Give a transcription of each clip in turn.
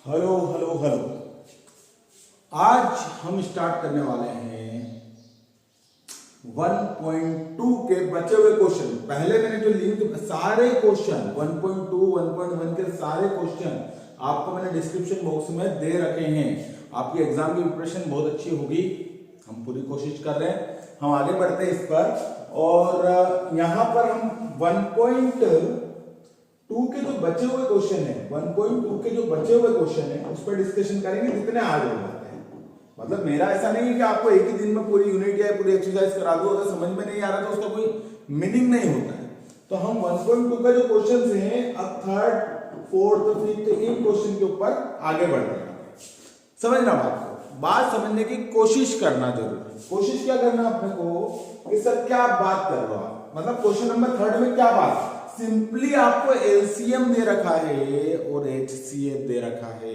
Hello hello hello. आज हम start करने वाले हैं 1.2 के बचे हुए क्वेश्चन। पहले मैंने जो लिंक सारे क्वेश्चन 1.2 1.1 के सारे क्वेश्चन आपको मैंने डिस्क्रिप्शन बॉक्स में दे रखे हैं। आपकी एग्जाम की प्रिपरेशन बहुत अच्छी होगी, हम पूरी कोशिश कर रहे हैं। हम आगे बढ़ते हैं इस पर, और यहां पर हम 1.2 के जो बचे हुए क्वेश्चन है 1.2 के जो बचे हुए क्वेश्चन है उस पर डिस्कशन करेंगे जितने आज हो जाते हैं। मतलब मेरा ऐसा नहीं है कि आपको एक ही दिन में पूरी यूनिट या पूरी एक्सरसाइज करा दो, अगर समझ में नहीं आ रहा तो उसका कोई मीनिंग नहीं होता है। तो हम 1.2 का जो क्वेश्चन है अब थर्ड फोर्थ फिफ्थ इन क्वेश्चन के ऊपर आगे बढ़ रहे हैं। समझना बात समझने की कोशिश करना जरूरी है। कोशिश क्या करना अपने को कि सर क्या बात कर रहे हो आप, मतलब क्वेश्चन नंबर थर्ड में क्या बात, सिंपली आपको एलसीएम दे रखा है और एचसीएफ दे रखा है।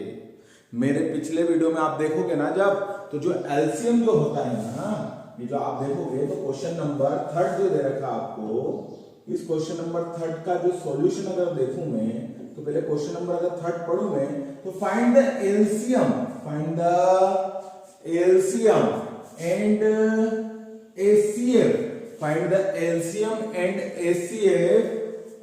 मेरे पिछले वीडियो में आप देखोगे ना जब, तो जो एलसीएम जो होता है ना, ये जो आप देखोगे तो क्वेश्चन नंबर थर्ड जो दे रखा आपको, इस क्वेश्चन नंबर थर्ड का जो सॉल्यूशन अगर देखूं मैं, तो पहले क्वेश्चन नंबर अगर थर्ड पढ़ूं मैं, तो find the LCM and HCF, find the LCM and HCF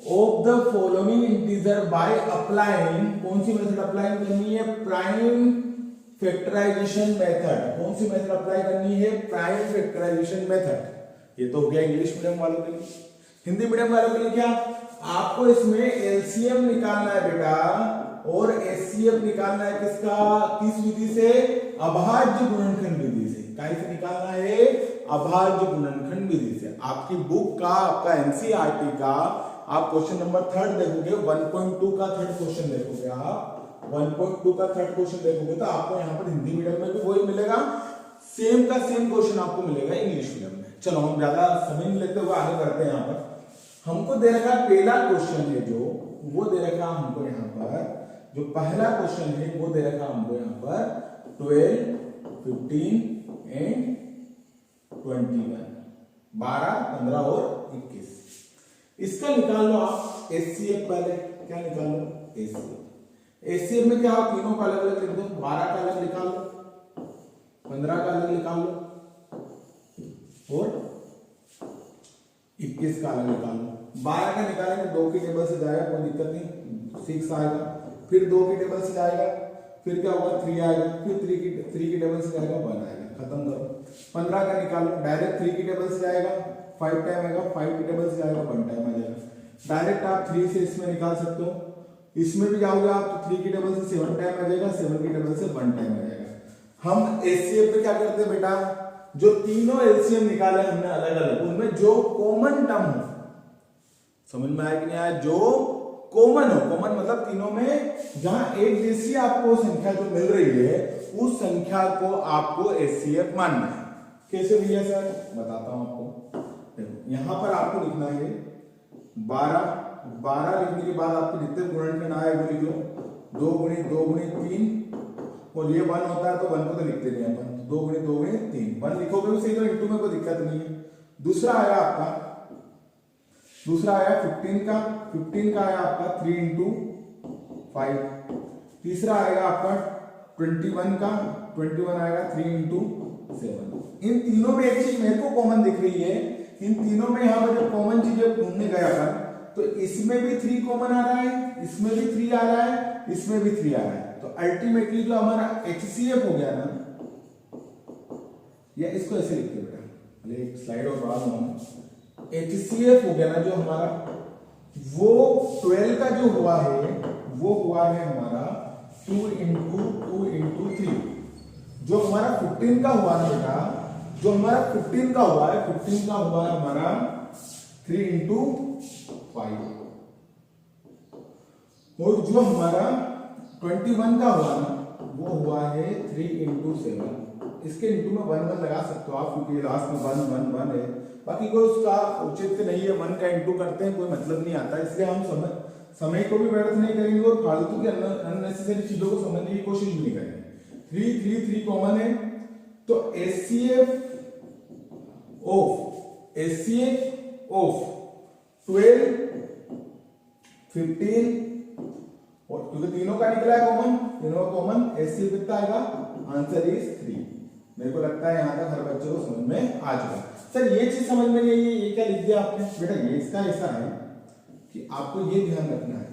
of the following integer by applying, कौन सी मेथड अप्लाई करनी है, प्राइम फैक्टराइजेशन मेथड। कौन सी मेथड अप्लाई करनी है, प्राइम फैक्टराइजेशन मेथड। ये तो हो गया इंग्लिश मीडियम वालों के लिए। हिंदी मीडियम वालों के लिए क्या, आपको इसमें एलसीएम निकालना है बेटा और एचसीएफ निकालना है किसका, किस विधि से, अभाज्य गुणनखंड विधि से। कैसे निकालना है, अभाज्य गुणनखंड विधि से। आपकी बुक का, आपका एनसीईआरटी का आप क्वेश्चन नंबर थर्ड देखोगे, 1.2 का थर्ड क्वेश्चन देखोगे, आप 1.2 का थर्ड क्वेश्चन देखोगे तो आपको यहाँ पर हिंदी मीडियम में भी वही मिलेगा, सेम का सेम क्वेश्चन आपको मिलेगा इंग्लिश मीडियम में। चलो हम ज्यादा समय लेते हुए आगे बढ़ते हैं। यहाँ पर हमको दे रखा पहला क्वेश्चन है जो, वो दे रखा हमको यहाँ पर जो पहला क्वेश्चन है वो दे रखा हमको यहाँ पर 12, 15 एंड 21, 12, 15 और 21। इसका निकाल लो आप एचसीएफ। पहले क्या निकाल लो, एचसीएफ। एचसीएफ में क्या हो, तीनों का अलग अलग लिख दो, 12 का अलग निकाल लो, 15 का अलग निकाल लो और 21 का अलग निकाल लो। 12 का निकालेंगे 2 की टेबल से जाएगा, कोई दिक्कत नहीं, 6 आएगा। फिर 2 की टेबल से जाएगा, फिर क्या होगा 3 आएगा, फिर 3 की टेबल से जाएगा 1 आएगा, खत्म करो। 15 का निकालो, डायरेक्ट 3 की टेबल से जाएगा 5 टाइम आएगा, 5 की टेबल से जाएगा 1 टाइम आ जाएगा। डायरेक्ट आप 3 से इसमें निकाल सकते हो, इसमें भी जाओगे आप तो 3 की टेबल से 7 टाइम आ जाएगा, 7 की टेबल से 1 टाइम आ जाएगा। हम एचसीएफ पे क्या करते हैं बेटा, जो तीनों एलसीएम निकाले हमने अलग अलग, उनमें जो कॉमन टर्म हो, समझ में आया कि नहीं आया, जो कॉमन हो, कॉमन मतलब तीनों में जहां एक जैसी आपको संख्या जो मिल रही है उस संख्या को आपको एचसीएफ मानना है। कैसे भैया सर, बताता हूं आपको। देखो यहां पर आपको लिखना है 12 लिखने के बाद आपको जितने गुणनखंड आए वो लिख लो, 2 गुणी 2 गुणी 3, और ये 1 होता है तो 1 को तो लिखते नहीं अपन, 2 गुणी 2 गुणी 3, 1 लिखोगे भी सही तो इंटू में कोई दिक्कत नहीं है। दूसरा आया 15 का आया आपका 3 इंटू 5। तीसरा आएगा आपका 21 का, 21 आएगा 3 इंटू 7। इन तीनों में एक चीज मेरे को कॉमन दिख रही है, इन तीनों में यहाँ पर जब कॉमन चीजें ढूंढने गया था तो इसमें भी 3 कॉमन आ रहा है, इसमें भी 3 आ रहा है, इसमें भी 3 आ रहा है। तो अल्टीमेटली जो हमारा एचसीएफ हो गया ना, या इसको ऐसे लिखते बेटा, अरे एक स्लाइड और बढ़ा दूंगा, एचसीएफ हो गया ना जो हमारा, वो 12 का जो हुआ है वो हुआ है हमारा 2 इंटू 3। जो हमारा 15 का हुआ ना बेटा, जो हमारा 15 का हुआ है, 15 का हुआ है हमारा 3 इंटू 5, और जो हमारा 21 का हुआ ना वो हुआ है 3 इंटू 7। इसके इंटू में 1 लगा सकते हो आप, क्योंकि लास्ट में 1 है, बाकी कोई उसका औचित्य नहीं है, 1 का इंटू करते हैं कोई मतलब नहीं आता, इसलिए हम समय को भी व्यर्थ नहीं करेंगे और फालतू की अननेसेसरी चीजों को समझने की कोशिश भी नहीं करेंगे। 3 कॉमन है, तो एचसीएफ ऑफ 12, 15 और क्योंकि तीनों का निकला है कॉमन, तीनों का कॉमन, HCF कितना आएगा, आंसर इज 3। मेरे को लगता है यहाँ तक हर बच्चे को समझ में आ चुका है। सर ये चीज समझ में नहीं आई, ये क्या लिख दिया आपने बेटा, ये इसका ऐसा है कि आपको ये ध्यान रखना है,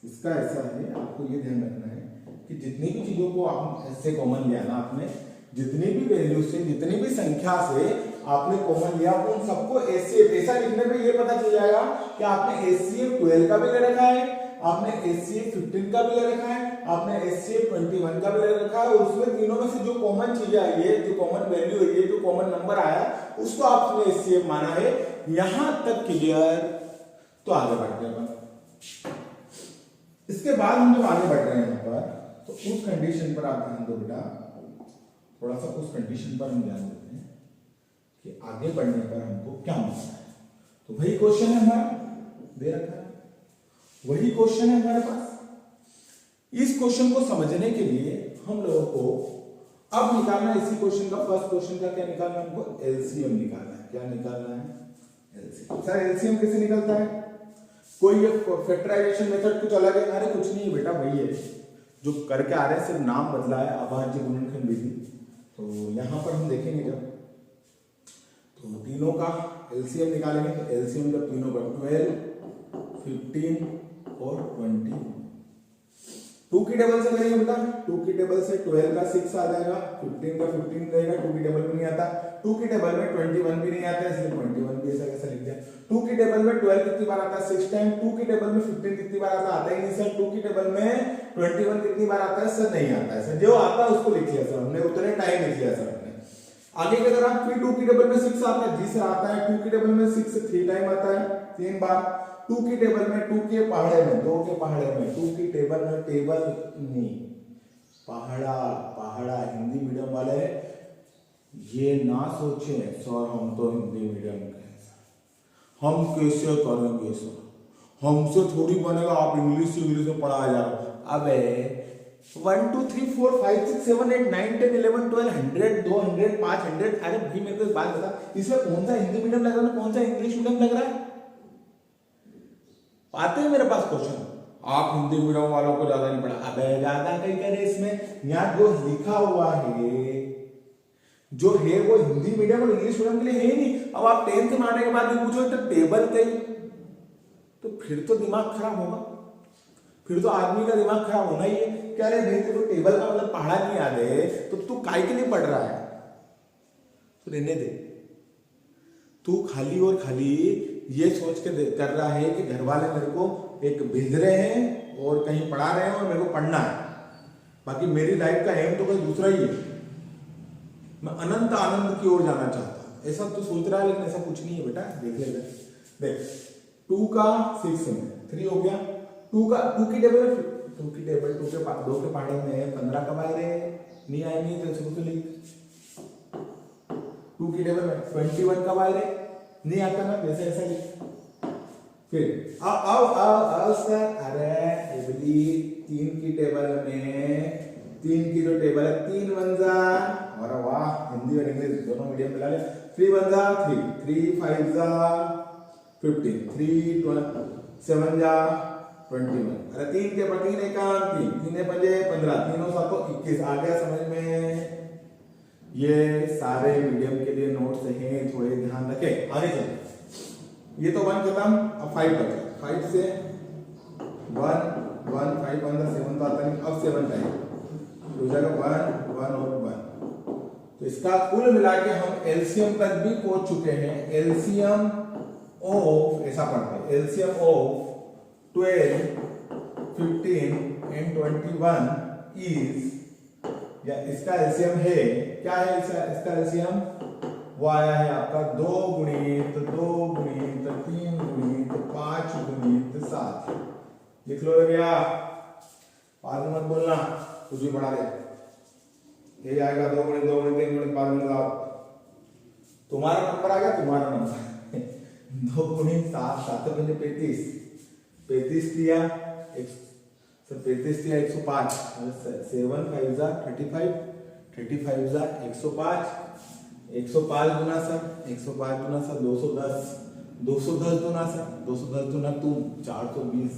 इसका ऐसा है आपको ये ध्यान रखना है कि जितनी भी चीजों को आप ऐसे कॉमन लिया ना आपने, जितनी भी वैल्यू से, जितनी भी संख्या से आपने कॉमन लिया, उन सबको HCF ऐसा लिखने पे ये पता चल जाएगा कि आपने HCF 12 का भी ले रखा है, आपने HCF 15 का भी ले रखा है, आपने HCF 21 का भी ले रखा है, और उसमें तीनों में से जो कॉमन चीज आई है, जो कॉमन वैल्यू है, जो कॉमन नंबर आया, उसको आपने HCF माना है। यहां तक क्लियर? तो आगे बढ़ते हैं। इसके बाद हम जब आगे बढ़ रहे हैं यहाँ पर, तो उस कंडीशन पर आप ध्यान दो बेटा, थोड़ा सा उस कंडीशन पर हम ध्यान देते हैं कि आगे बढ़ने पर हमको क्या मिलता है। तो वही क्वेश्चन है हमारा, दे रखा है, वही क्वेश्चन है हमारे पास। इस क्वेश्चन को समझने के लिए हम लोगों को अब निकालना है इसी क्वेश्चन का, फर्स्ट क्वेश्चन का क्या निकालना है हमको, एलसीएम निकालना है। क्या निकालना है, एलसीएम। सर एलसीएम कैसे निकलता है? कोई ये फैक्टराइजेशन मेथड कुछ अलग है? अरे कुछ नहीं बेटा, वही है जो करके आ रहे हैं, सिर्फ नाम बदला है, अभाज्य गुणनखंड विधि। तो यहां पर हम देखेंगे जब, तो तीनों का एलसीएम निकालेंगे, तो एलसीएम का तीनों का 12, 15 और 20। 2 की टेबल से करेंगे बेटा, 2 की टेबल से 12 का 6 आ जाएगा, 15 का 15 रहेगा, 2 की टेबल में नहीं आता, 2 की टेबल में 21 भी नहीं आता, इसलिए 21 भी ऐसा कैसा लिख दिया। 2 की टेबल में 12 कितनी बार आता है, 6 टाइम। 2 की टेबल में 15 कितनी बार आता ही नहीं सर। 2 की टेबल में 21 कितनी बार आता है सर, नहीं आता है सर। जो आता है उसको लिख लिया सर हमने, उतने टाइम लिख लिया सर हमने। आगे की तरफ फिर 2 की टेबल में 6 आता है, जी सर आता है। 2 की टेबल में 6 3 टाइम आता है, 3 बार। 2 की टेबल में 2 के पहाड़े में, 2 के पहाड़े में, 2 की टेबल में, टेबल नहीं पहाड़ा, पहाड़ा। हिंदी मीडियम वाले ये ना सोचे सर हम तो हिंदी मीडियम के हैं, हम कैसे करेंगे सर, हमसे थोड़ी बनेगा, आप इंग्लिश में पढ़ाया जा रहा। अबे 1 2 3 4 5 6 7 8 9 10 11 12 100 200 500। अरे भाई मेरे को एक बात बता, इसमें कौन सा हिंदी मीडियम लग रहा है, कौन सा इंग्लिश मीडियम लग रहा है? आते हैं मेरे पास क्वेश्चन, आप हिंदी मीडियम वालों को ज्यादा नहीं पढ़ा। अबे ज्यादा कहीं करे इसमें, यहाँ जो लिखा हुआ है, जो है वो हिंदी मीडियम और इंग्लिश मीडियम के लिए है ही नहीं। अब आप 10th में आने के बाद भी पूछो तो टेबल कहीं, तो फिर तो दिमाग खराब होगा, फिर तो आदमी का दिमाग खराब होना ही है। क्या रे भाई तेरे को टेबल का मतलब पढ़ा नहीं याद है, तो तू काय के लिए पढ़ रहा है? तो रहने दे, तू खाली और खाली ये सोच के कर रहा है कि घर वाले मेरे को एक भेज रहे हैं और कहीं पढ़ा रहे हैं और मेरे को पढ़ना है, बाकी मेरी लाइफ का एम तो कोई दूसरा ही है, मैं अनंत आनंद की ओर जाना चाहता हूं, ऐसा तो सोच रहा है। लेकिन ऐसा कुछ नहीं है बेटा, देख ले देख, 2 का 6 में 3 हो गया। 2 की टेबल 2 के पहाड़े में 15 कब आए रे, नहीं आएंगे तो शुरू से लिख। 2 की टेबल में 21 कब आए रे, नहीं आता ना, वैसे ऐसा लिख। फिर आओ सर, अरे एबली 3 की टेबल में, 3 की जो टेबल है 3 1 जा, अरे वाह हिंदी और इंग्लिश दोनों मीडियम मिला ले। 3 1 जा 3, 3 5 जा 15, 3 7 जा 21। अरे 3 के 3 एकाम 3, 3 5 15, 3 7 21। आ गया समझ में? ये सारे मीडियम के लिए नोट्स हैं, थोड़े ध्यान रखें। आगे चलते, ये तो 1 खत्म, अब 5 बचा। 5 से 1 1 5 15 7 तो आता नहीं, अब 7 टाइम हो जाएगा 1 1 और 1। तो इसका कुल मिला के हम एलसीएम तक भी पहुंच चुके हैं। एलसीएम ऑफ, ऐसा पढ़ते हैं, एलसीएम ऑफ 12 15 एंड 21 इज, या इसका एलसीएम है, क्या है इसका एलसीएम? वो आया है आपका 2 गुणित 2 गुणित 3 गुणित 5 गुणित 7। लिख लो भैया, बाद में मत बोलना, कुछ भी पढ़ा दे। ये आएगा 2 गुणित 2 गुणित 3 गुणित 5 गुणित 7। तुम्हारा नंबर आ गया, तुम्हारा नंबर 2 गुणित 7 7 35, 35 दिया सर, 35 दिया 105, 7 5 जा 35, 35 जा 105, 105 गुना सर 105 गुना सर 210, 210 गुना सर 210 गुना 2 420,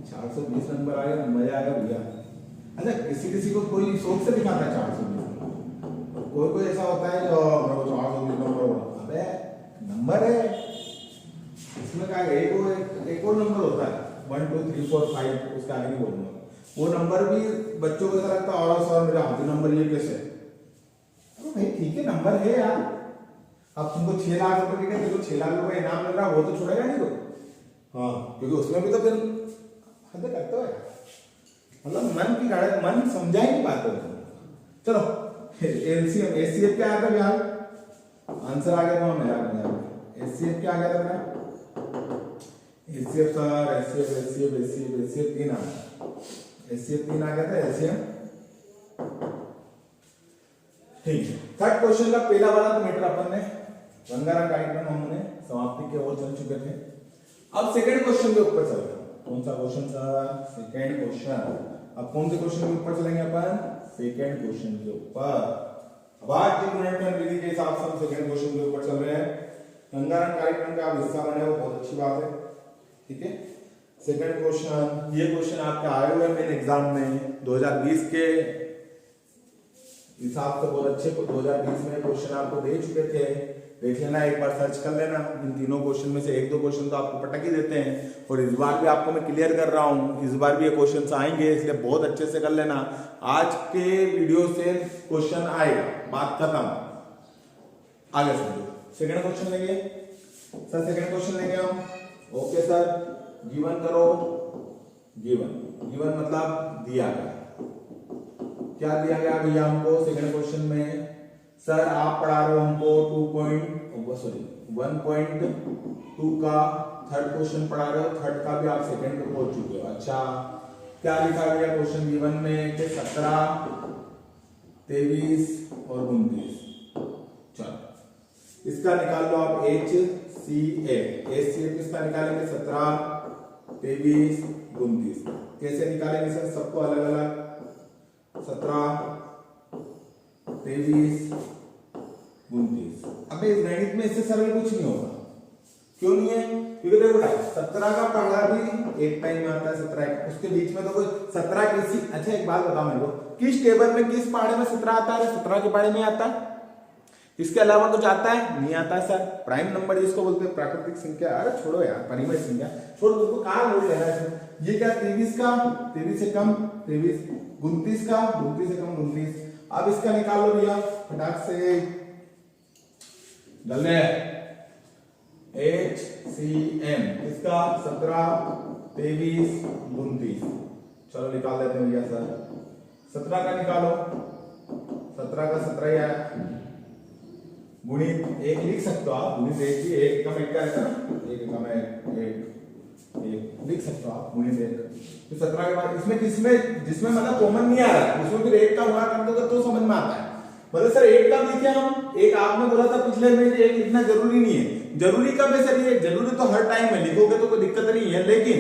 420 नंबर आया, मजा आएगा भैया। अच्छा किसी किसी को कोई शौक से दिखाता है 420 नंबर, कोई कोई ऐसा होता है जो मेरे को 420 नंबर, अबे नंबर है इसमें क्या है, एक और नंबर होता है 1 2 3 4 5, उसका आगे नहीं बोलूंगा। वो नंबर भी बच्चों को ऐसा लगता है और सर मेरा हाथी नंबर ये कैसे, अरे भाई ठीक है नंबर है यार। अब तुमको 6 लाख रुपए के, तेरे को 6 लाख रुपए इनाम मिल रहा है, वो तो छोड़ेगा नहीं तो। हाँ क्योंकि उसमें भी तो फिर हद करते हो यार, मतलब मन की गाड़ी, मन समझा ही नहीं पाते हो। चलो एलसीएम एचसीएफ क्या आता है यार, आंसर आ गया तो हम यार एचसीएफ क्या आ गया था मेरा, HCF sir HCF HCF HCF HCF 3 आ गया, एचसीएफ 3 आ गया था एलसीएम। ठीक है, थर्ड क्वेश्चन का पहला वाला तो मैटर अपन ने रंगारंग कार्यक्रम हमने समाप्ति की ओर चल चुके थे। अब सेकंड क्वेश्चन के ऊपर चल रहे हैं। कौन सा क्वेश्चन था, सेकंड क्वेश्चन। अब कौन से क्वेश्चन के ऊपर चलेंगे अपन, सेकंड क्वेश्चन के ऊपर। अब आज की गुणनफल विधि के हिसाब से हम सेकंड क्वेश्चन के ऊपर चल रहे हैं। रंगारंग कार्यक्रम का आप हिस्सा बने हो, बहुत अच्छी बात है, ठीक है। सेकंड क्वेश्चन, ये क्वेश्चन आपके आए हुए मेन एग्जाम में 2020 के हिसाब से बहुत अच्छे 2020 में क्वेश्चन आपको दे चुके थे, देख लेना एक बार, सर्च कर लेना। इन तीनों क्वेश्चन में से एक दो क्वेश्चन तो आपको पटक ही देते हैं, और इस बार भी आपको मैं क्लियर कर रहा हूं, इस बार भी ये क्वेश्चन आएंगे, इसलिए बहुत अच्छे से कर लेना। आज के वीडियो से क्वेश्चन आएगा, बात खत्म, आगे समझो। सेकंड क्वेश्चन लेंगे सर, सेकंड क्वेश्चन लेंगे हम। ओके सर, गिवन करो, गिवन मतलब दिया गया, क्या दिया गया भैया हमको सेकंड क्वेश्चन में। सर आप पढ़ा रहे हो हमको 1.2 का थर्ड क्वेश्चन पढ़ा रहे हो, थर्ड का भी आप सेकंड पे पहुंच चुके हो। अच्छा क्या लिखा गया क्वेश्चन गिवन में कि 17 23 और 29, चलो इसका निकाल लो आप HCF। HCF किसका निकालेंगे, 17 23 29। कैसे निकालेंगे सर, सबको अलग अलग, 17 23 29। अबे इस गणित में इससे सरल कुछ नहीं होगा, क्यों नहीं है, क्योंकि देखो 17 का पढ़ा भी एक टाइम में आता है, 17 उसके बीच में तो कोई 17 किसी, अच्छा एक बात बताओ मेरे को, किस टेबल में किस पहाड़े में 17 आता है, 17 के पहाड़े में आता है, इसके अलावा कुछ आता है, नहीं आता है सर। प्राइम नंबर जिसको बोलते हैं, प्राकृतिक संख्या, अरे छोड़ो यार, परिमेय संख्या छोड़ो, तुमको कहां नोट लेना है। ये क्या 23 का 23 से कम 23, 29 का 29 से कम 29। अब इसका निकाल लो भैया फटाक से, जल्दी HCM इसका 17 23 29, चलो निकाल देते हैं भैया सर। 17 का निकालो, 17 का 17 ही आया, गुणित 1 लिख सकते हो आप, गुणित 1 भी 1 कम 1 का रहता है ना, 1 कम 1 लिख सकते हो आप, गुणित 1। तो 17 के बाद इसमें किसमें जिसमें मतलब कॉमन नहीं आ रहा है, उसमें फिर 1 का गुणा कर दोगे तो समझ में आता है। मतलब सर 1 का लिखे हम, एक आपने बोला था पिछले में 1 लिखना जरूरी नहीं है, जरूरी कब है सर, ये जरूरी तो हर टाइम है, लिखोगे तो कोई दिक्कत नहीं है, लेकिन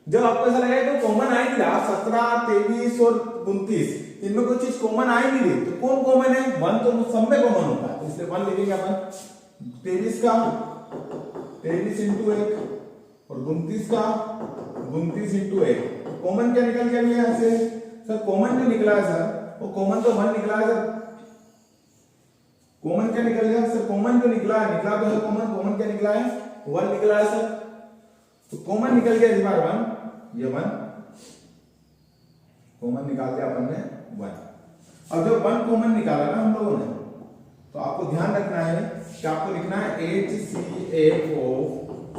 जब आपको ऐसा लगेगा तो कॉमन आ ही नहीं रहा, 17 23 और 29 इनमें कोई चीज कॉमन आ ही नहीं रही, तो कौन कॉमन है, 1 तो सब में कॉमन होता है, इसलिए 1 लिखेंगे अपन। 23 का 23 इंटू 1 और 29 का 29 इंटू 1, कॉमन क्या निकल गया यहाँ से सर, कॉमन जो निकला है सर, वो कॉमन तो 1 निकला है सर, कॉमन क्या निकल गया सर, कॉमन जो निकला है, निकला तो है कॉमन क्या निकला है, 1 निकला है सर, तो कॉमन निकल गया इस बार 1, ये 1 कॉमन निकाल दिया अपन ने 1। अब जब 1 कॉमन निकाला ना हम लोगों ने, तो आपको ध्यान रखना है कि आपको लिखना है HCF of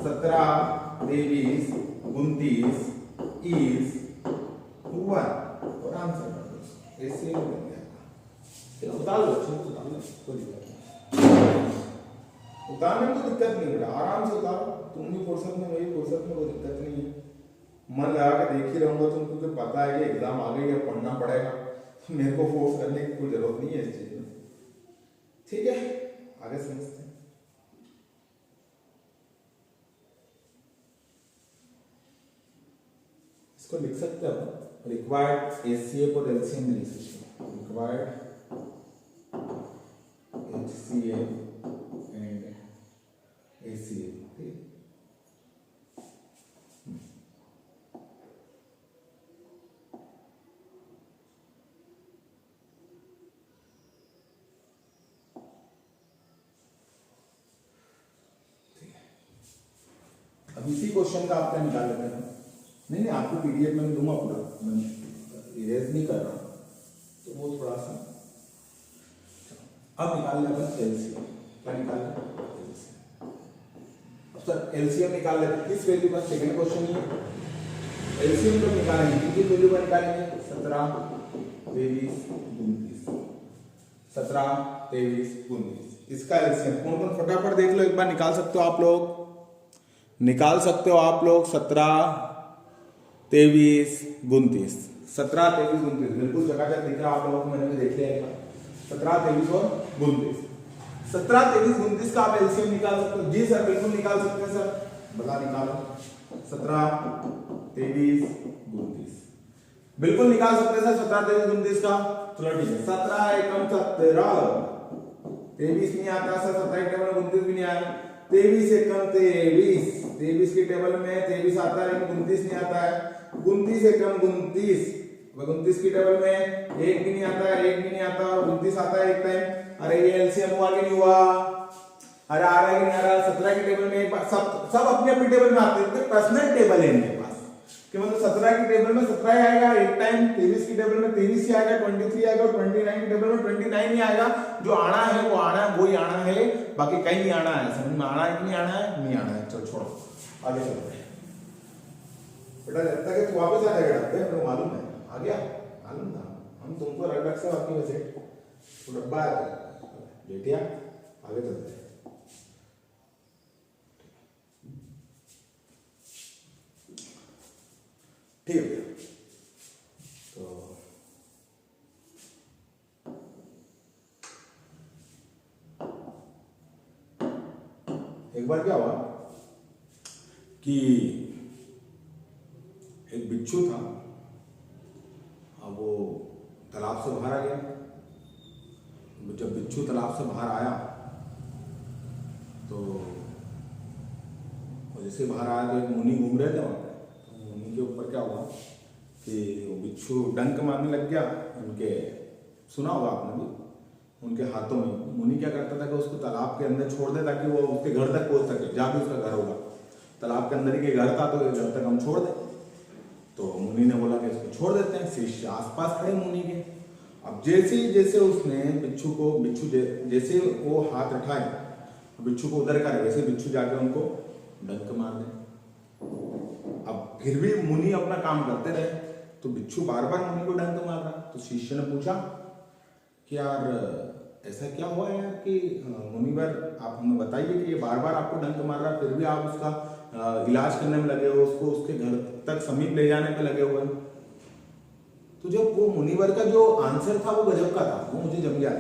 17 23 29 is 1 और आंसर कर दो, ऐसे हो गया। चलो उतार लो, कोई दिक्कत नहीं, उतारने में तो दिक्कत नहीं बेटा, आराम से उतारो, तुम भी फुर्सत में मेरी फुर्सत में, कोई दिक्कत नहीं है। मन लगा के देख ही रहूंगा तुमको, तो पता है कि एग्जाम आ गई है, पढ़ना पड़ेगा, तो मेरे को फोर्स करने की कोई जरूरत नहीं है इस चीज में, ठीक है। आगे समझते हैं, इसको लिख सकते हो, रिक्वायर्ड HCF और LCM लिख सकते हो, रिक्वायर्ड HCF एंड HCF, ठीक। इसी क्वेश्चन का आपका निकाल लेते हैं। नहीं आपको पीडीएफ में दूंगा पूरा, मैं इरेज नहीं कर रहा तो वो थोड़ा सा। अब निकाल लेते हैं एलसीएम। क्या निकाल लें? अब सर एलसीएम निकाल लेते हैं किस वैल्यू का? सेकंड क्वेश्चन ये एलसीएम तो निकालेंगे, किस वैल्यू का निकालेंगे? 17, 23, 29। 17, 23, 29 इसका एलसीएम कौन कौन फटाफट देख लो एक बार। निकाल सकते हो आप लोग, निकाल सकते हो आप लोग। 17, 23, 29। 17, 23, 29 बिल्कुल चकाचक दिख रहा है आप लोगों को, मैंने भी देख लिया एक बार। 17, 23 और 29। 17, 23, 29 का आप एलसीएम निकाल सकते हो? जी सर बिल्कुल निकाल सकते हैं सर, बता निकालो। 17, 23, 29 बिल्कुल निकाल सकते हैं सर 17, 23, 29 का। चलो ठीक है, 17 एकम 17, 23 नहीं आता सर, 17 के टेबल में 29 भी नहीं आया। 23 एकम 23, 23 के टेबल में 23 आता है लेकिन 29 नहीं आता है। 29 एकम 29, 29 की टेबल में 1 भी नहीं आता है, 1 भी नहीं आता और 29 आता है एक टाइम। अरे ये एलसीएम हुआ कि नहीं हुआ? अरे आ रहा है कि नहीं आ रहा? 17 के टेबल में सब अपने अपने टेबल में आते हैं, पर्सनल टेबल है इनके पास कि मतलब 17 की टेबल में 17 आएगा एक टाइम, 23 की टेबल में 23 ही आएगा, 23 आएगा और 29 की टेबल में 29 ही आएगा। जो आना है वो आना है, वही आना है, बाकी कहीं नहीं आना है। समझ में आना है कि नहीं आना है? नहीं आना है। चलो छोड़ो आगे चलते हैं बेटा। लगता है कि तू वापस आ जाएगा, मेरे को मालूम है। आ गया? मालूम था, हम तुमको रख रख से आपकी वजह तो डब्बा है बेटिया। आगे चलते हैं। ठीक है तो एक बार क्या हुआ कि एक बिच्छू था, अब वो तालाब से बाहर आ गया। जब बिच्छू तालाब से बाहर आया तो जैसे बाहर आया तो एक मुनि घूम रहे थे वहां पे। तो मुनि के ऊपर क्या हुआ कि वो बिच्छू डंक मारने लग गया उनके, सुना होगा आपने भी, उनके हाथों में। मुनि क्या करता था कि उसको तालाब के अंदर छोड़ दे ताकि वो उसके घर तक पहुंच सके, जहाँ भी उसका घर होगा। तालाब के अंदर ही के घर था तो घर तक हम छोड़ दें। तो मुनि ने बोला कि इसको छोड़ देते हैं। शिष्य आसपास खड़े मुनि के। अब जैसे जैसे उसने बिच्छू जैसे वो हाथ उठाए बिच्छू को उधर करे, वैसे बिच्छू जाके उनको डंक मार दे। अब फिर भी मुनि अपना काम करते रहे तो बिच्छू बार बार मुनि को डंक मार रहा। तो शिष्य ने पूछा कि यार ऐसा क्या हुआ यार कि मुनिवर आप हमें बताइए कि ये बार बार आपको डंक मार रहा, फिर भी आप उसका इलाज करने में लगे हो, उसको उसके घर तक समीप ले जाने में लगे हुए। तो जब वो मुनिवर का जो आंसर था वो गजब का था, वो मुझे जम गया।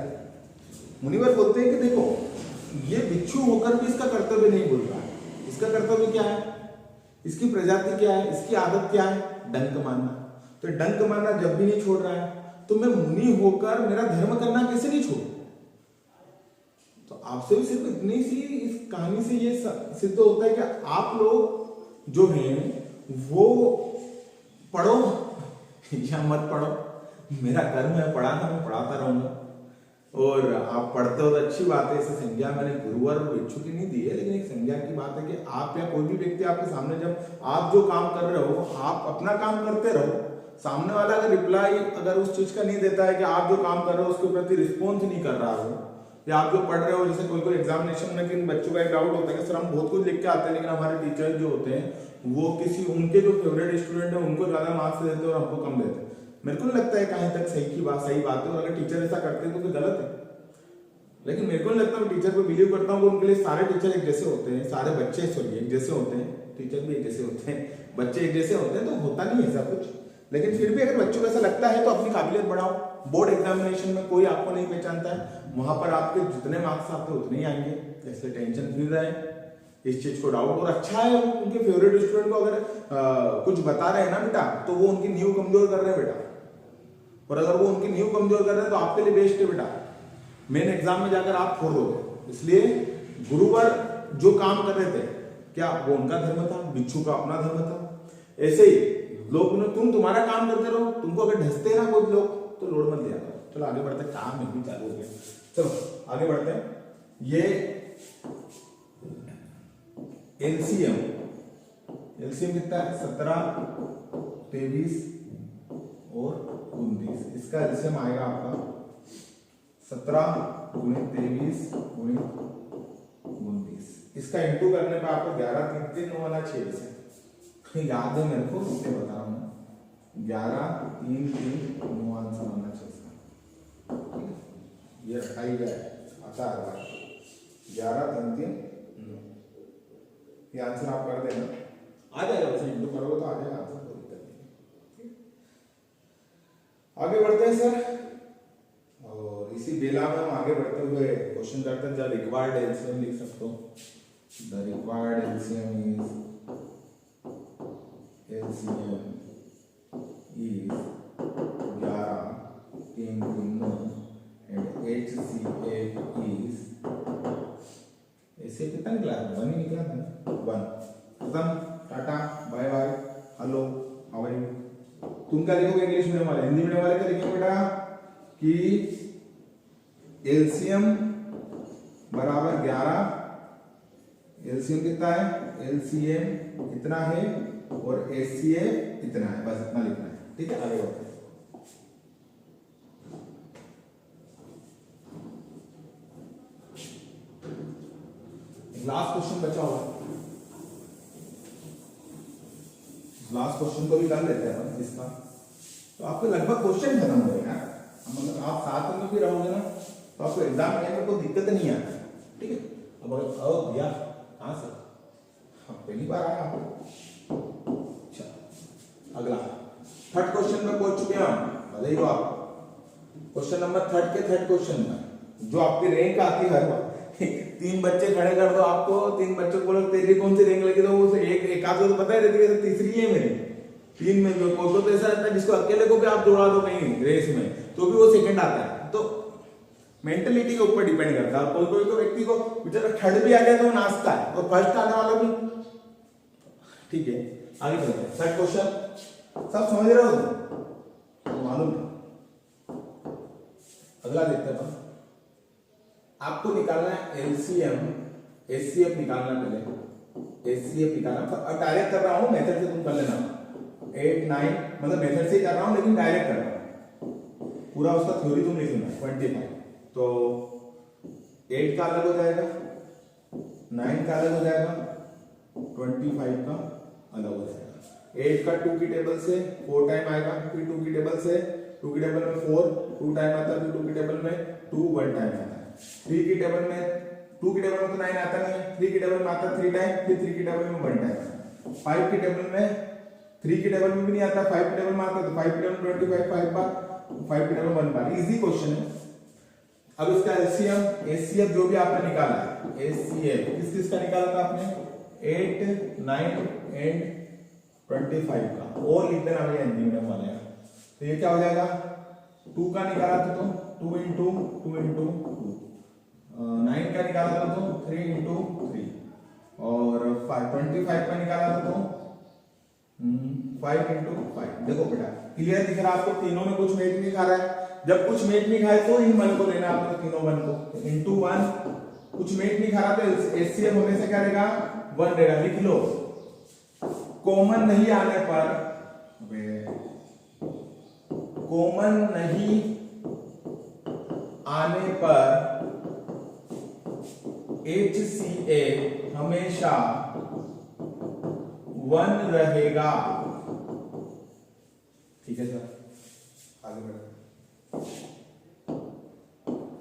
मुनिवर बोलते हैं कि देखो ये बिच्छू होकर भी इसका कर्तव्य नहीं भूल रहा है। इसका कर्तव्य क्या है, इसकी प्रजाति क्या है, इसकी आदत क्या है? डंक मारना। तो डंक मारना जब भी नहीं छोड़ रहा है तो मैं मुनि होकर मेरा धर्म करना कैसे नहीं छोड़ू? तो आपसे भी सिर्फ इतनी सी इस कहानी से ये सिद्ध होता है कि आप लोग जो हैं वो पढ़ो या मत पढ़ो, मेरा कर्म है पढ़ाना, मैं पढ़ाता रहूंगा। और आप पढ़ते हो तो अच्छी बात है। इसे संज्ञा मैंने गुरुवर और भिक्षु की नहीं दी है, लेकिन एक संज्ञा की बात है कि आप या कोई भी व्यक्ति आपके सामने जब आप जो काम कर रहे हो आप अपना काम करते रहो। सामने वाला अगर रिप्लाई अगर उस चीज का नहीं देता है कि आप जो काम कर रहे हो उसके प्रति रिस्पॉन्स नहीं कर रहा हो, या आप जो पढ़ रहे हो, जैसे कोई एग्जामिनेशन में किन बच्चों का एक डाउट होता है कि सर हम बहुत कुछ लिख के आते हैं लेकिन हमारे टीचर जो होते हैं वो किसी उनके जो फेवरेट स्टूडेंट है उनको ज्यादा मार्क्स देते हैं और हमको कम देते हैं। मेरे को लगता है कहीं तक सही बात है, और अगर टीचर ऐसा करते हैं तो फिर गलत है। लेकिन मेरे को नहीं लगता, मैं टीचर पे बिलीव करता हूँ कि उनके लिए सारे टीचर एक जैसे होते हैं, सारे बच्चे एक जैसे होते हैं, टीचर भी एक जैसे होते हैं, बच्चे एक जैसे होते हैं, तो होता नहीं ऐसा कुछ। लेकिन फिर भी अगर बच्चों को ऐसा लगता है तो अपनी काबिलियत बढ़ाओ। बोर्ड एग्जामिनेशन में कोई आपको नहीं पहचानता है, वहां पर आपके जितने मार्क्स आते हैं उतने ही आएंगे, इसलिए टेंशन फ्री रहे इस चीज को। डाउट और अच्छा है उनके फेवरेट स्टूडेंट को अगर कुछ बता रहे हैं ना बेटा तो वो उनकी नींव कमजोर कर रहे हैं बेटा, और अगर वो उनकी नींव कमजोर कर रहे हैं तो आपके लिए बेस्ट है बेटा। मेन एग्जाम में जाकर आप फोड़ दोगे। इसलिए गुरुवर जो काम कर रहे थे क्या वो उनका धर्म था, बिच्छू का अपना धर्म था। ऐसे ही लोग तुम तुम्हारा काम करते रहो, तुमको अगर ढसते हैं ना कोई लोग तो लोड मत दिया करो। चलो आगे बढ़ते हैं, काम में भी चालू हो गया। चलो आगे बढ़ते हैं। ये एलसीएम एलसीएम कितना है 17, 23 और 29। इसका एलसीएम आएगा आपका 17 गुणित 23 गुणित 29। इसका इंटू करने पे आपको 11 3 9 वाला 6 से याद है मेरे को, इसलिए बता रहा हूँ। 11 3 3 9 आंसर आना चाहिए। ये रखा ही गया आता है 11 3 3 9। ये आंसर आप कर देना, आ जाएगा। वैसे इंटू करोगे तो आ जाएगा आंसर, कोई दिक्कत नहीं। आगे बढ़ते हैं सर, और इसी बेला में हम आगे बढ़ते हुए क्वेश्चन करते हैं। जब रिक्वायर्ड एलसीएम लिख सकते हो, the required LCM is 11 3 3 9 and HCF is ऐसे कितना निकला है? 1 ही निकला था, 1। खत्म, tata bye bye, hello how are you. तुम क्या लिखोगे इंग्लिश मीडियम वाले? हिंदी मीडियम वाले क्या लिखेंगे बेटा कि एलसीएम बराबर 11, एलसीएम कितना है? एलसीएम इतना है और एचसीएफ इतना है, बस इतना लिखना है। ठीक है, आगे बढ़ते हैं। लास्ट क्वेश्चन बचा हुआ, लास्ट क्वेश्चन को भी कर लेते हैं अपन इसका। तो आपको लगभग क्वेश्चन खत्म हो जाएगा। मतलब आप साथ में भी रहोगे ना तो आपको एग्जाम में कोई दिक्कत नहीं आती। ठीक है, अब भैया कहाँ से? हाँ, पहली बार आया आपको। अच्छा, अगला थर्ड क्वेश्चन में पहुंच चुके हैं हम। बताइए आप क्वेश्चन नंबर थर्ड के थर्ड क्वेश्चन में जो आपकी रैंक आती है हर बार 3 बच्चे खड़े कर दो, आपको 3 बच्चों को बोलो तेरी कौन सी रैंक लगी, तो वो एक आध तो पता है रहती है, तीसरी है मेरे 3 में। जो को तो ऐसा रहता है जिसको अकेले को भी आप दौड़ा दो कहीं रेस में तो भी वो सेकंड आता है। तो मेंटलिटी के ऊपर डिपेंड करता है। कोई कोई व्यक्ति को बेचारा थर्ड भी आ गया तो वो नाचता है, और फर्स्ट आने वाला भी। ठीक है, आगे चलते हैं। थर्ड क्वेश्चन सब समझ रहे हो तो मालूम है। अगला देखते हैं। आपको निकालना है एलसीएम, एचसीएफ निकालना। पहले एचसीएफ निकालना, अब डायरेक्ट कर रहा हूं, मेथड से तुम कर लेना। 8 9 मतलब मेथड से ही कर रहा हूं लेकिन डायरेक्ट कर रहा हूं, पूरा उसका थ्योरी तुम नहीं सुनना। 25 तो 8 का अलग हो जाएगा, 9 का अलग हो जाएगा, 25 का अलग हो जाएगा। 8 का 2 की टेबल से 4 टाइम आएगा, फिर 2 की टेबल से 2 की टेबल में 4 2 टाइम आता है, फिर 2 की टेबल में 2 1 टाइम आता है। 3 की टेबल में 2 की टेबल में तो 9 आता नहीं है, 3 की टेबल में आता 3 टाइम, फिर 3 की टेबल में 1 टाइम। 5 की टेबल में 3 की टेबल में भी नहीं आता, 5 की टेबल में आता तो 5 की टेबल में 25 5 बार, 5 की टेबल में 1 बार। इजी क्वेश्चन है। अब इसका एलसीएम एचसीएफ जो भी आपने निकाला है, एचसीएफ किस किस का निकाला था आपने? 8 9 एंड 25 का, और लिख देना भैया हिंदी मीडियम वाले। तो ये क्या हो जाएगा? 2 का निकाला था तो 2 इंटू 2 इंटू 2, 9 का निकाला था तो 3 इंटू 3, और 25 का निकाला था तो 5 इंटू 5। देखो बेटा क्लियर दिख रहा है आपको? तीनों में कुछ मेट नहीं खा रहा है। जब कुछ मेट नहीं खाए तो इन वन को लेना आपको, तीनों वन को। इंटू 1 कुछ मेट नहीं खा रहा तो एचसीएफ हमेशा क्या रहेगा? 1 रहेगा। लिख लो, कॉमन नहीं आने पर, कॉमन नहीं आने पर HCF हमेशा 1 रहेगा। ठीक है सर, आगे बढ़ते,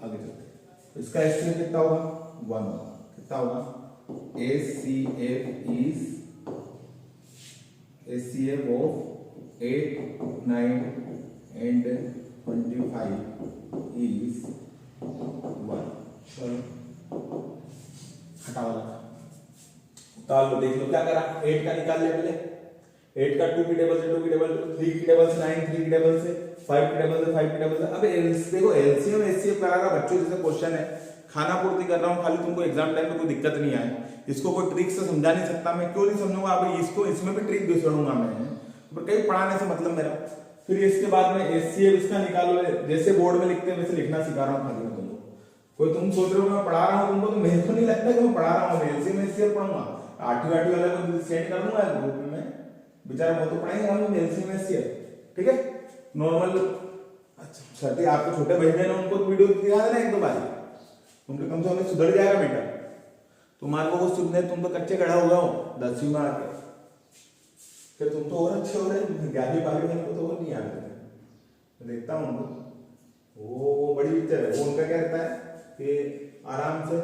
आगे चलते। इसका HCF कितना होगा? 1 होगा। कितना होगा? HCF is HCF of 8 9 and 25 is 1। चलो हटाओ, उतार लो, देख लो क्या करा। 8 का निकाल लिया पहले, 8 का 2 की टेबल से 2 की टेबल, 3 की टेबल से 9, 3 की टेबल से 5 की टेबल से 5 की टेबल से। अब देखो एलसीएम एचसीएफ करा रहा बच्चों, जैसे क्वेश्चन है खाना पूर्ति कर रहा हूँ खाली, तुमको एग्जाम टाइम में कोई दिक्कत नहीं आए। इसको कोई ट्रिक से समझा नहीं सकता मैं, क्यों नहीं समझूंगा? अब इसको इसमें भी ट्रिक घुसेड़ूंगा मैं, पर कहीं पढ़ाने से मतलब मेरा। फिर इसके बाद में एचसीएफ इसका निकालो, जैसे बोर्ड में लिखते हैं वैसे लिखना सिखा रहा हूँ खाली मैं तुमको। कोई तुम सोच रहे हो मैं पढ़ा रहा हूँ तुमको, तो मेरे को नहीं लगता कि मैं पढ़ा रहा हूँ, एलसीएम एचसीएफ पढ़ूंगा। आठवीं वाला को सेंड कर दूंगा ग्रुप में, बेचारा वो तो पढ़ाएंगे, हम एलसीएम एचसीएफ, ठीक है नॉर्मल। अच्छा सर आपके छोटे भाई बहन उनको वीडियो दिखा देना एक दो बार, तुमको कम से कम सुधर जाएगा बेटा। तुम्हारे को कुछ सुनने, तुम तो कच्चे खड़ा हो गए हो 10वीं में आके, फिर तुम तो और अच्छे हो रहे, 11वीं 12वीं में तो और नहीं आते। मैं देखता हूँ उनको, वो बड़ी पिक्चर है, वो उनका क्या रहता है कि आराम से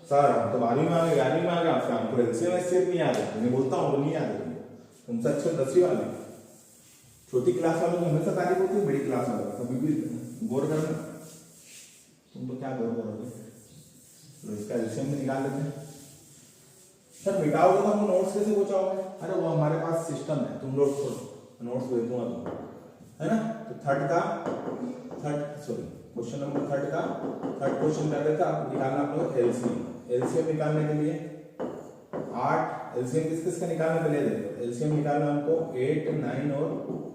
सर हम तो 12वीं में आ गए 11वीं में आ गए, आपका हमको एलसीएम एचसीएफ नहीं आता। मैं बोलता हूँ नहीं आते तुमसे अच्छे 10वीं वाले। छोटी क्लास वालों को हमेशा तारीफ होती है, बड़ी क्लास वालों को कभी भी गौर करना। तुम तो क्या गौर करोगे, तो इसका एलसीएम भी निकाल लेते हैं। सर मिटाओगे तो हम नोट्स कैसे पहुंचाओगे? अरे वो हमारे पास सिस्टम है, तुम लोग छोड़ो, नोट्स भेज दूंगा तुमको, है ना। तो क्वेश्चन नंबर थर्ड क्वेश्चन कर रहे थे आप, निकालना आप लोग एलसीएम निकालने के लिए 8 एलसीएम किसका निकालने के लिए देखो, एलसीएम निकालना हमको 8 9 और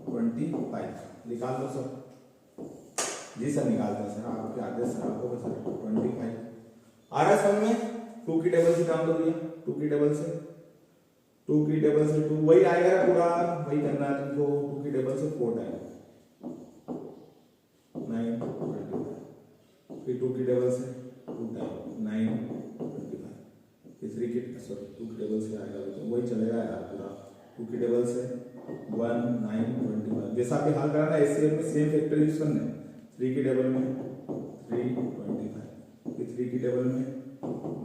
25 निकाल दो सर। जी सर निकालते हैं सर, आपके आदेश सर, आपको सर 25 आ रहा समझ में। 2 की टेबल से काम कर दिया, 2 की टेबल से 2 वही आएगा पूरा, वही करना है तुमको। 2 की टेबल से 4 आएगा 9 25, फिर 2 की टेबल से 2 टाइम 9 25, फिर 3 की सॉरी 2 की टेबल से आएगा तो वही चलेगा यार पूरा। 2 की टेबल से 1 9 21, जैसा आपके हाल कराना है एचसीएफ में सेम फैक्टर यूज करना है। 3 की टेबल में 3 25, फिर 3 की टेबल में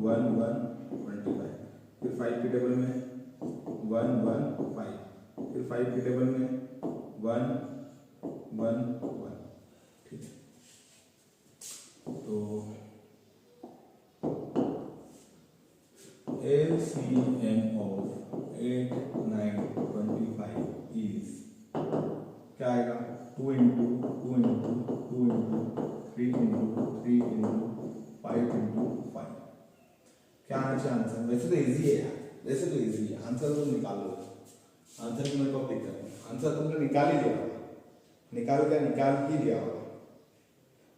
1 1 25, फिर 5 की टेबल में 1 1 5, फिर 5 की टेबल में 1 1 1, ठीक है। तो LCM of 8 9 25 is क्या आएगा 2 into 2 into 2 into 3 into 3 into 5 into 5। क्या आना चाहिए आंसर? वैसे तो इजी है यार, वैसे तो इजी है आंसर, तुम निकाल लो आंसर की। मेरे को दिक्कत नहीं, आंसर तुमने निकाल ही लिया होगा, निकाल ही लिया होगा।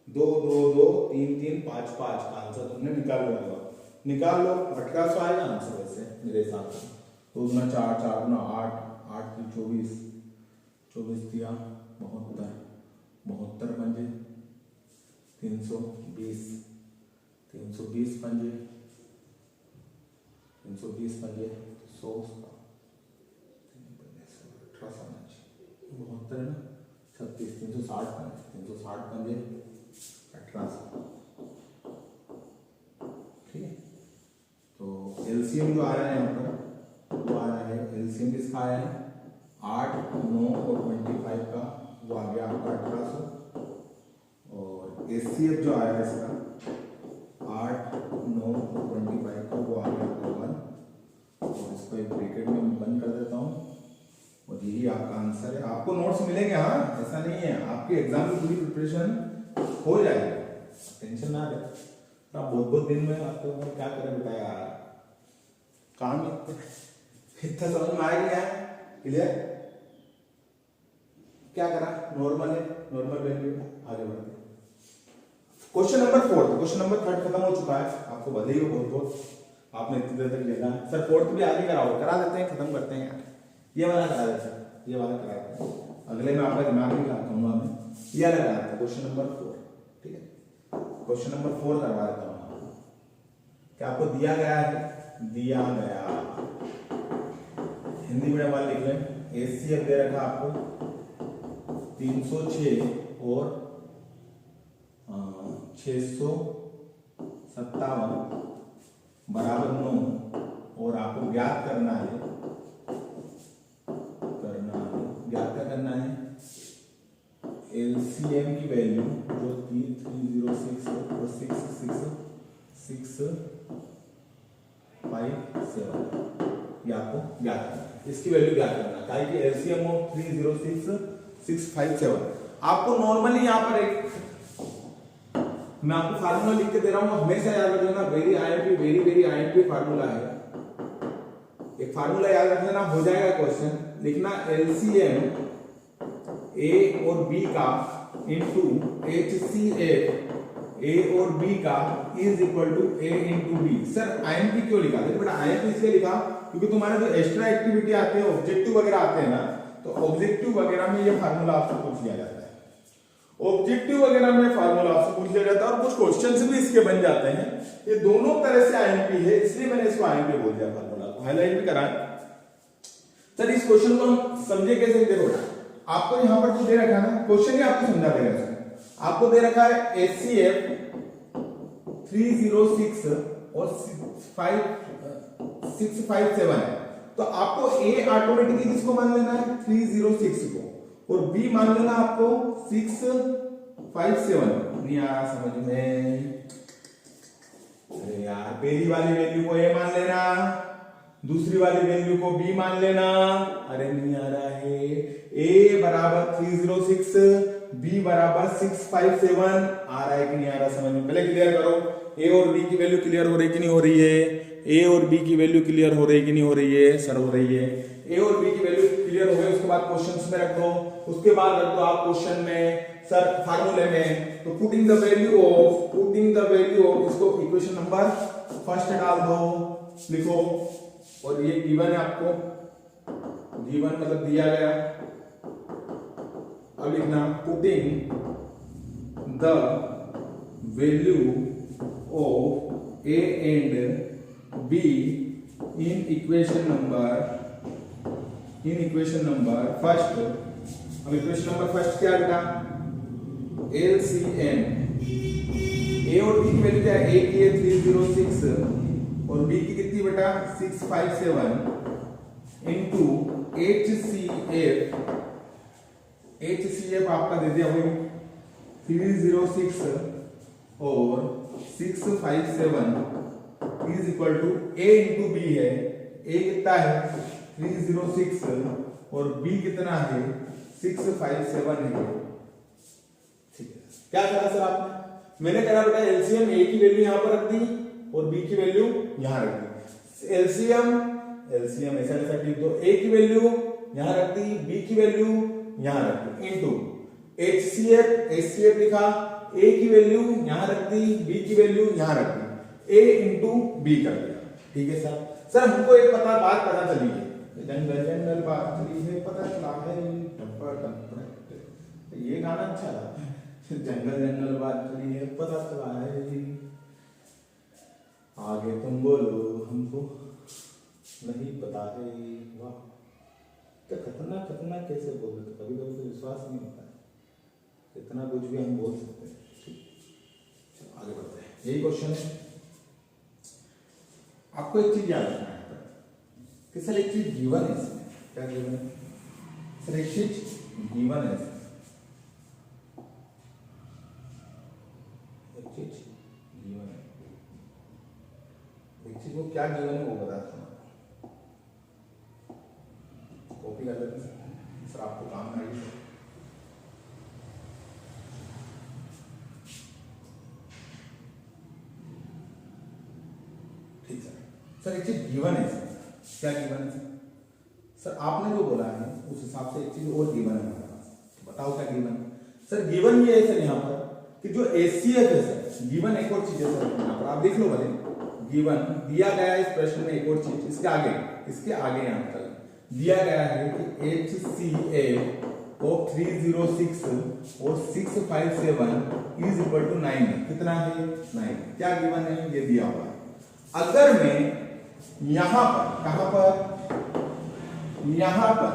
2 2 2 3 3 5 5 का आंसर तुमने निकाल लिया होगा। निकाल लो, भटका सो आएगा आंसर वैसे मेरे हिसाब से। 2 गुना 4 4 गुना 8 8 की 24 24 दिया 72 72 पंजे 320 320 पंजे 320 पंजे 100 72 है ना 36 360 पंजे 1800, ठीक है। तो एलसीएम जो आ रहा है यहाँ पर वो आ रहा है, एलसीएम किसका आया है 8 9 और 25 का, वो आ गया आपका 1800। और एचसीएफ जो आया है इसका 8 9 और 25 का, वो आ गया आपका 1। और इसको एक ब्रैकेट में बंद कर देता हूँ, और यही आपका आंसर है। आपको नोट्स मिलेंगे, हाँ ऐसा नहीं है, आपके एग्जाम की पूरी प्रिपरेशन हो जाएगी, टेंशन ना ले। आप बहुत दिन में आपको क्या करें बेटा यार, काम इतना समझ में आएगा यार, क्लियर। क्या करा, नॉर्मल है, नॉर्मल वैल्यू आगे बढ़ते। क्वेश्चन नंबर 4, क्वेश्चन नंबर 3 खत्म हो चुका है, आपको बधाई हो बहुत, आपने इतनी देर तक लेना है। सर 4th भी आगे करा देते हैं, खत्म करते हैं यार, ये वाला करा देते हैं, ये वाला करा देते हैं, अगले में आपका दिमाग नहीं लगाऊंगा मैं, ये वाला करा देते हैं क्वेश्चन नंबर 4, ठीक है। क्वेश्चन नंबर 4 करवा देता हूँ। क्या आपको दिया गया है, दिया गया हिंदी मीडियम वाले लिख लें, एचसीएफ दे रखा आपको 306 और 657 बराबर 9, और आपको ज्ञात करना है एलसीएम की वैल्यू जो 306 और 667 ये आपको ज्ञात करना है, इसकी वैल्यू ज्ञात करना है। कि एलसीएम ऑफ 306 657 आपको नॉर्मली यहाँ पर एक मैं आपको फार्मूला लिख के दे रहा हूँ, हमेशा याद रख लेना, वेरी आईएमपी फार्मूला है, एक फार्मूला याद रख लेना, हो जाएगा क्वेश्चन। लिखना एलसीएम ए और बी का इंटू HCF ए और बी का is equal to A into B. Sir IMP क्यों लिखा? देखो बेटा आईएमपी इसलिए लिखा क्योंकि तुम्हारे जो एक्स्ट्रा एक्टिविटी आते हैं, ऑब्जेक्टिव वगैरह आते हैं ना, तो ऑब्जेक्टिव वगैरह में ये फार्मूला आपसे पूछ लिया जाता है। ऑब्जेक्टिव वगैरह में फार्मूला आपसे पूछ लिया जाता है और कुछ क्वेश्चंस भी इसके बन जाते हैं। ये दोनों तरह से आईएमपी है, इसलिए मैंने इसको आईएमपी बोल दिया, फार्मूला को हाईलाइट भी कराएं। सर इस क्वेश्चन को हम समझे कैसे? देखो आपको यहां पर जो दे रखा है ना, क्वेश्चन ही आपको समझा देगा। आपको दे रखा है HCF 306 और 657 है, तो आपको A ऑटोमेटिकली किसको मान लेना है? 306 को, और B मान लेना आपको 657। नहीं आया समझ में? अरे यार, पहली वाली वैल्यू को A मान लेना, दूसरी वाली वैल्यू को B मान लेना। अरे नहीं आ रहा है। A बराबर 306, B बराबर 657 आ रहा है कि नहीं आ रहा समझ में? पहले क्लियर करो, A और B की वैल्यू क्लियर हो रही कि नहीं हो रही है? A और B की वैल्यू क्लियर हो रही कि नहीं हो रही है? सर हो रही है। A और B की वैल्यू क्लियर हो गई, उसके बाद क्वेश्चंस में रख दो, उसके बाद रख दो आप क्वेश्चन में, सर फार्मूले में। तो पुटिंग द वैल्यू ऑफ इसको इक्वेशन नंबर फर्स्ट डाल दो, लिखो, और ये गिवन है आपको, गिवन मतलब दिया गया। अब लिखना putting the value of A and B in equation number first. अब इक्वेशन नंबर फर्स्ट क्या बेटा? LCM A और B की वैल्यू क्या है? A की है 306 और B की कितनी बेटा? 657 इनटू HCF आपका दे दिया वही 306 और 657 is equal to A into B है। A कितना है? 306 और B कितना है? 657 है। ठीक है, क्या करा सर आपने? मैंने कहा बेटा एलसीएम A की वैल्यू यहां पर रख दी और B की वैल्यू यहां रख दी। एलसीएम ऐसा लिख दो, A की वैल्यू यहां रख दी, B की वैल्यू यहां रख दी, इनटू HCF लिखा, A की वैल्यू यहां रख दी, B की वैल्यू यहां रख दी, A इंटू B कर दिया। ठीक है सर। सर हमको एक बात पता चली है, जंगल बात चली है, पता चला है, ये गाना अच्छा था, जंगल बात चली है, पता चला है, आगे तुम बोलो हमको नहीं पता है। वाह, तो खतरनाक कैसे बोल रहे, कभी कभी तो विश्वास नहीं होता है, इतना कुछ भी हम बोल सकते हैं। आगे बढ़ते हैं, यही क्वेश्चन है। आपको एक चीज याद रखना है कि सर एक चीज गिवन है इसमें। क्या गिवन है सर? एक चीज गिवन है, एक चीज गिवन है, एक चीज वो क्या गिवन है वो बताता हूँ। कॉपी कर लेते हैं सर, आपको काम आएगी। ठीक सर एक चीज गिवन है सर। क्या गिवन है सर? आपने जो बोला है उस हिसाब से एक चीज और गिवन है हमारे पास। बताओ क्या गिवन सर? गिवन ये है सर यहाँ पर कि जो एचसीएफ है सर, गिवन एक और चीज है सर यहाँ पर, आप देख लो भले, गिवन दिया गया है इस प्रश्न में एक और चीज, इसके आगे यहाँ पर दिया गया है कि HCF ऑफ 306 और 657 इज इक्वल टू 9 है। कितना है? 9। क्या गिवन है? ये दिया हुआ है। अगर मैं यहां पर, कहां पर? यहां पर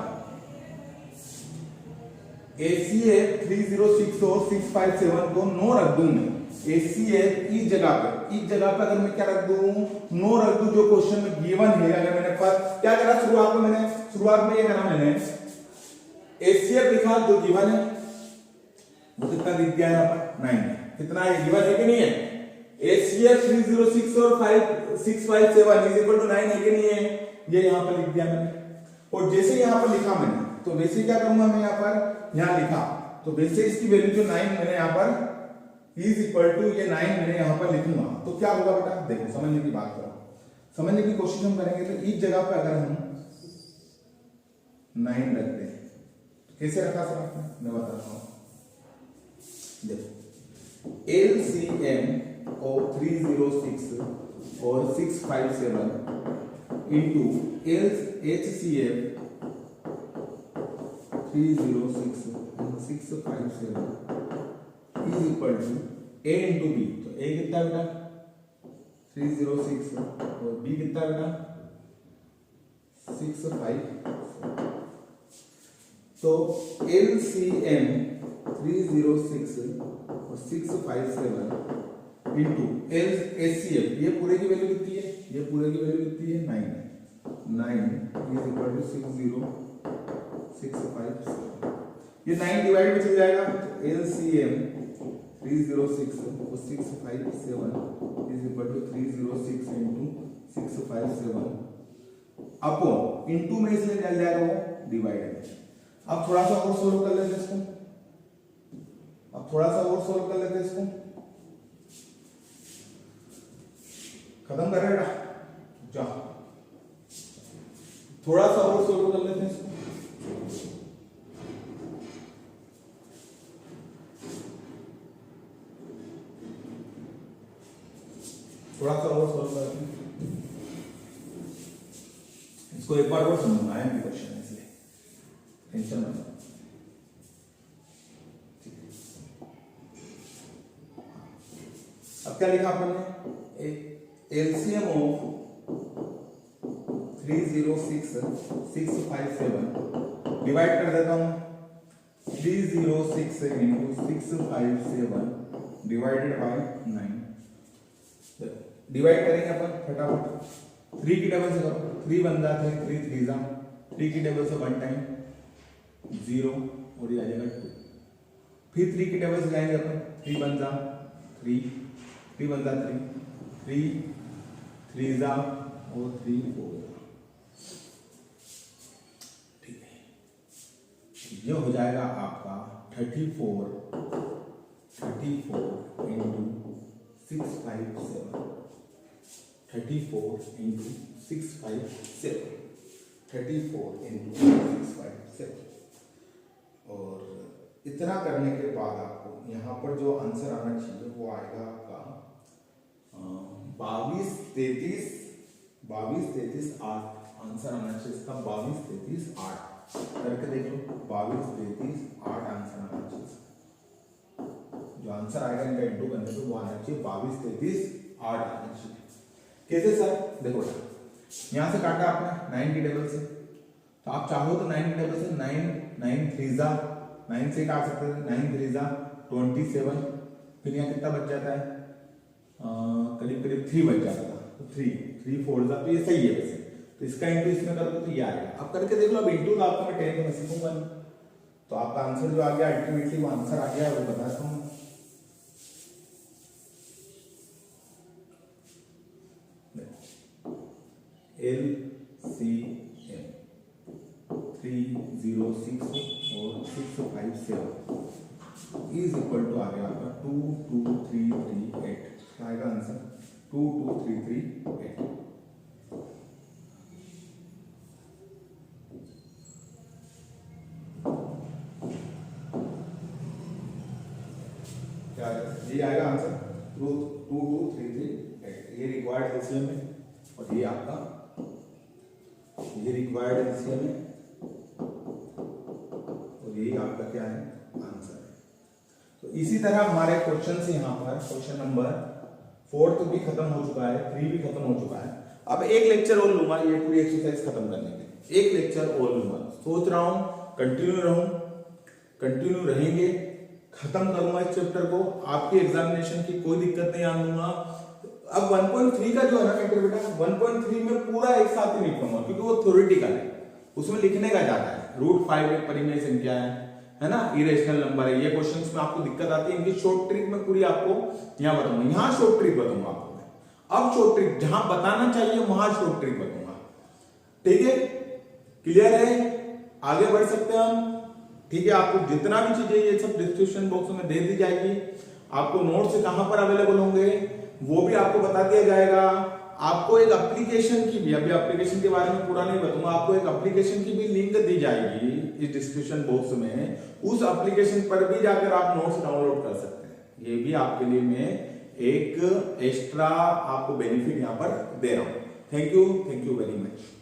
HCF 306 और 657 को नो रख दूं मैं, HCF इस जगह पे अगर मैं क्या रख दूं? नो रख दूं, जो क्वेश्चन में गिवन है। अगर मैंने क्या करा शुरुआत में ये करा मैंने, HCF लिखा जो गिवन है वो कितना दिख गया यहाँ पर? 9। कितना है? गिवन है कि नहीं है? HCF 306 और 657 इज इक्वल टू 9 है कि नहीं है? ये यहाँ पर लिख दिया मैंने। और जैसे यहाँ पर लिखा मैंने, तो वैसे क्या करूंगा मैं, यहाँ पर यहाँ लिखा तो वैसे इसकी वैल्यू जो 9 मैंने यहाँ पर इज इक्वल टू ये 9 मैंने यहाँ पर लिखूंगा। तो क्या होगा बेटा? देखो, समझने की बात करो, समझने की कोशिश हम करेंगे। तो इस जगह पे अगर हम 9 रखते हैं तो कैसे रखा सर आपने? मैं बताता हूँ। देखो, LCM और 306 और 657 into HCF 306657 is equal to A into B. तो A कितना बेटा 306 और B कितना बेटा 657। तो LCM 306 और 657 इंटू HCF, ये पूरे की वैल्यू कितनी है, ये पूरे की वैल्यू कितनी है 9 है। 9 इज इक्वल टू 60657। ये 9 डिवाइड में चल जाएगा। तो LCM 306 और 657 is equal to 306 into 657 upon into में इसमें चल जाएगा वो डिवाइड में। अब थोड़ा सा और सोल्व कर लेते इसको, खत्म कर रहे जा, थोड़ा सा और सोल्व कर लेते हैं इसको। थोड़ा सा और सोल्व करते हैं इसको, एक बार और समझना है क्वेश्चन, इसलिए टेंशन मत लो। अब क्या लिखा अपन ने, LCM ऑफ 306657 डिवाइड कर देता हूं। 306 इंटू 657 डिवाइडेड बाय 9। डिवाइड करेंगे अपन फटाफट। 3 की टेबल से करो, 3 बन जाते हैं, 3 3 जा 3 की टेबल से 1 टाइम 0 और ये आ जाएगा 2। फिर 3 की टेबल से जाएंगे अपन, 3 बन जा 3, 3 बन जा 3, 3 3 जा और 3 4। ठीक है, ये हो जाएगा आपका 34 इंटू 657, 34 इंटू 657, 34 इंटू 657। और इतना करने के बाद आपको यहाँ पर जो आंसर आना चाहिए वो आएगा आपका 22 33 8 आंसर आना चाहिए इसका। 22 33 8 करके देख लो, 22 33 8 आंसर आना चाहिए। जो आंसर आएगा इनका इंटू करने पे वो आना चाहिए 22 33 8 आना चाहिए। कैसे सर, देखो यहां से काटा आपने 9 की टेबल से, तो आप चाहो तो 9 की टेबल से 9 3 जा 9 से काट सकते हैं, 9 3 जा 27। फिर यहाँ कितना बच जाता है, करीब 3 बच जाता था। तो 3 4 जा, तो ये सही है वैसे। तो इसका इंटू इसमें कर दो तो ये आएगा। अब करके देख लो, अब इंटू तो आपको मैं 10 में सीखूंगा, तो आपका आंसर जो आ गया अल्टीमेटली वो आंसर आ गया, वो बताता हूँ। LCM 306 और 657 इज इक्वल टू आ गया आपका 22338। आएगा आंसर 22338। क्या ये आएगा आंसर 22338। ये रिक्वायर्ड एलसीएम है और ये आपका ये रिक्वायर्ड एलसीएम है और यही आपका क्या है आंसर है। तो इसी तरह हमारे क्वेश्चन से यहाँ पर क्वेश्चन नंबर 4 भी खत्म हो चुका है, 3 भी खत्म हो चुका है। अब एक लेक्चर और लूंगा ये पूरी एक्सरसाइज खत्म करने के लिए, एक लेक्चर और लूंगा। सोच रहा हूं कंटिन्यू रहेंगे, खत्म करूंगा इस चैप्टर को। आपके एग्जामिनेशन की कोई दिक्कत नहीं आऊंगा। अब 1.3 का जो है ना चैप्टर बेटा, 1.3 में पूरा एक साथ ही लिखूंगा क्योंकि वो थ्योरेटिकल है, उसमें लिखने का ज्यादा है। √5 एक परिमेय संख्या है ना, इरेशनल नंबर है। ये क्वेश्चंस में आपको दिक्कत आती है, इनकी शॉर्ट ट्रिक में पूरी आपको यहाँ बताऊंगा। यहाँ शॉर्ट ट्रिक बताऊंगा आपको मैं। अब शॉर्ट ट्रिक जहां बताना चाहिए वहां शॉर्ट ट्रिक बताऊंगा। ठीक है, क्लियर है, आगे बढ़ सकते हैं हम। ठीक है, आपको जितना भी चीजें ये सब डिस्क्रिप्शन बॉक्स में दे दी जाएगी। आपको नोट्स कहां पर अवेलेबल होंगे वो भी आपको बता दिया जाएगा। आपको एक एप्लीकेशन की भी, अभी एप्लीकेशन के बारे में पूरा नहीं बताऊंगा, आपको एक एप्लीकेशन की भी लिंक दी जाएगी इस डिस्क्रिप्शन बॉक्स में। उस एप्लीकेशन पर भी जाकर आप नोट्स डाउनलोड कर सकते हैं। ये भी आपके लिए मैं एक एक्स्ट्रा आपको बेनिफिट यहाँ पर दे रहा हूं। Thank you very much.